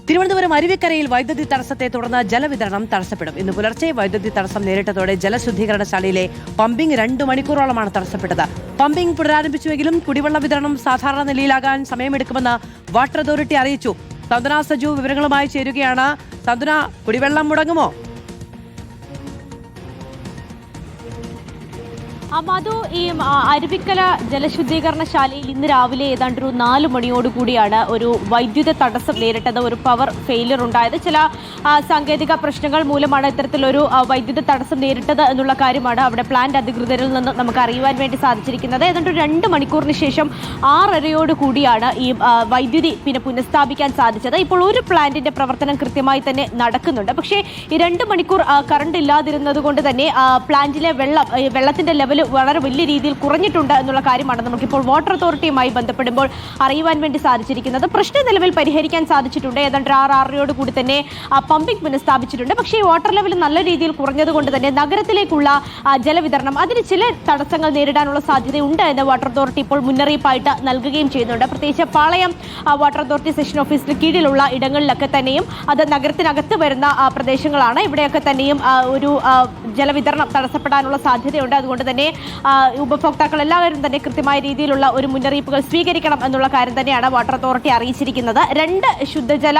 തിരുവനന്തപുരം അരുവിക്കരയിൽ വൈദ്യുതി തടസ്സത്തെ തുടർന്ന് ജലവിതരണം തടസ്സപ്പെടും. ഇന്ന് പുലർച്ചെ വൈദ്യുതി തടസ്സം നേരിട്ടതോടെ ജലശുദ്ധീകരണശാലയിലെ പമ്പിംഗ് 2 മണിക്കൂറോളമാണ് തടസ്സപ്പെട്ടത്. പമ്പിംഗ് പുനരാരംഭിച്ചുവെങ്കിലും കുടിവെള്ള വിതരണം സാധാരണ നിലയിലാകാൻ സമയമെടുക്കുമെന്ന് വാട്ടർ അതോറിറ്റി അറിയിച്ചു. സന്ദന സജു വിവരങ്ങളുമായി ചേരുകയാണ്. സന്ദന, കുടിവെള്ളം മുടങ്ങുമോ? മധു, ഈ അരുവിക്കര ജലശുദ്ധീകരണശാലയിൽ ഇന്ന് രാവിലെ ഏതാണ്ട് ഒരു 4 മണിയോടുകൂടിയാണ് ഒരു വൈദ്യുത തടസ്സം നേരിട്ടത്. ഒരു പവർ ഫെയിലിയർ ഉണ്ടായത്. ചില സാങ്കേതിക പ്രശ്നങ്ങൾ മൂലമാണ് ഇത്തരത്തിലൊരു വൈദ്യുത തടസ്സം നേരിട്ടത് എന്നുള്ള കാര്യമാണ് അവിടെ പ്ലാന്റ് അധികൃതരിൽ നിന്ന് നമുക്ക് അറിയുവാൻ വേണ്ടി സാധിച്ചിരിക്കുന്നത്. ഏതാണ്ട് 2 മണിക്കൂറിന് ശേഷം 6:30 ഈ വൈദ്യുതി പിന്നെ പുനഃസ്ഥാപിക്കാൻ സാധിച്ചത്. ഇപ്പോൾ ഒരു പ്ലാന്റിന്റെ പ്രവർത്തനം കൃത്യമായി തന്നെ നടക്കുന്നുണ്ട്. പക്ഷേ ഈ 2 മണിക്കൂർ കറണ്ട് ഇല്ലാതിരുന്നത് കൊണ്ട് തന്നെ പ്ലാന്റിലെ വെള്ളത്തിന്റെ ലെവൽ വളരെ വലിയ രീതിയിൽ കുറഞ്ഞിട്ടുണ്ട് എന്നുള്ള കാര്യമാണ് നമുക്കിപ്പോൾ വാട്ടർ അതോറിറ്റിയുമായി ബന്ധപ്പെടുമ്പോൾ അറിയുവാൻ വേണ്ടി സാധിച്ചിരിക്കുന്നത്. പ്രശ്നം നിലവിൽ പരിഹരിക്കാൻ സാധിച്ചിട്ടുണ്ട്. ഏതാണ്ട് 6:30 കൂടി തന്നെ പമ്പിംഗ് പുനഃസ്ഥാപിച്ചിട്ടുണ്ട്. പക്ഷേ ഈ വാട്ടർ ലെവൽ നല്ല രീതിയിൽ കുറഞ്ഞതുകൊണ്ട് തന്നെ നഗരത്തിലേക്കുള്ള ജലവിതരണം അതിന് ചില തടസ്സങ്ങൾ നേരിടാനുള്ള സാധ്യതയുണ്ട് എന്ന് വാട്ടർ അതോറിറ്റി ഇപ്പോൾ മുന്നറിയിപ്പായിട്ട് നൽകുകയും ചെയ്യുന്നുണ്ട്. പ്രത്യേകിച്ച് പാളയം വാട്ടർ അതോറിറ്റി സെഷൻ ഓഫീസിന് കീഴിലുള്ള ഇടങ്ങളിലൊക്കെ തന്നെയും അത് നഗരത്തിനകത്ത് വരുന്ന പ്രദേശങ്ങളാണ്. ഇവിടെയൊക്കെ തന്നെയും ഒരു ജലവിതരണം തടസ്സപ്പെടാനുള്ള സാധ്യതയുണ്ട്. അതുകൊണ്ട് തന്നെ ഉപഭോക്താക്കൾ എല്ലാവരും തന്നെ കൃത്യമായ രീതിയിലുള്ള ഒരു മുന്നറിയിപ്പുകൾ സ്വീകരിക്കണം എന്നുള്ള കാര്യം തന്നെയാണ് വാട്ടർ അതോറിറ്റി അറിയിച്ചിരിക്കുന്നത്. 2 ശുദ്ധജല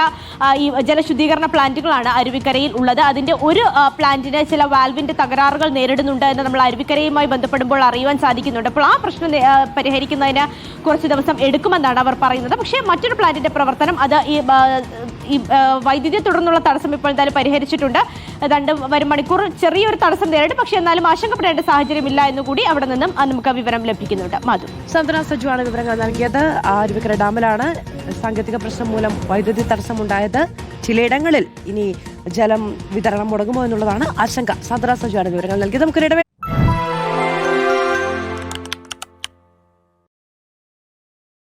ജലശുദ്ധീകരണ പ്ലാന്റുകളാണ് അരുവിക്കരയിൽ ഉള്ളത്. അതിന്റെ ഒരു പ്ലാന്റിന് ചില വാൽവിന്റെ തകരാറുകൾ നേരിടുന്നുണ്ട് എന്ന് നമ്മൾ അരുവിക്കരയുമായി ബന്ധപ്പെടുമ്പോൾ അറിയുവാൻ സാധിക്കുന്നുണ്ട്. അപ്പോൾ ആ പ്രശ്നം പരിഹരിക്കുന്നതിന് കുറച്ച് ദിവസം എടുക്കുമെന്നാണ് അവർ പറയുന്നത്. പക്ഷേ മറ്റൊരു പ്ലാന്റിന്റെ പ്രവർത്തനം അത് ഈ വൈദ്യുതിയെ തുടർന്നുള്ള തടസ്സം ഇപ്പോൾ എന്തായാലും പരിഹരിച്ചിട്ടുണ്ട്. 2 വരും മണിക്കൂർ ചെറിയൊരു തടസ്സം നേരിടും. പക്ഷേ എന്നാലും ആശങ്കപ്പെടേണ്ട സാഹചര്യമില്ല എന്നുകൂടി അവിടെ നിന്നും നമുക്ക് വിവരം ലഭിക്കുന്നുണ്ട്. മധു, സന്ദന സജുവാണ് വിവരങ്ങൾ നൽകിയത്. അരുവിക്കര ഡാമിലാണ് സാങ്കേതിക പ്രശ്നം മൂലം വൈദ്യുതി തടസ്സമുണ്ടായത്. ചിലയിടങ്ങളിൽ ഇനി ജലം വിതരണം മുടങ്ങുമോ എന്നുള്ളതാണ് ആശങ്ക. സന്ദന സജുവാണ് വിവരങ്ങൾ നൽകിയത്. നമുക്ക്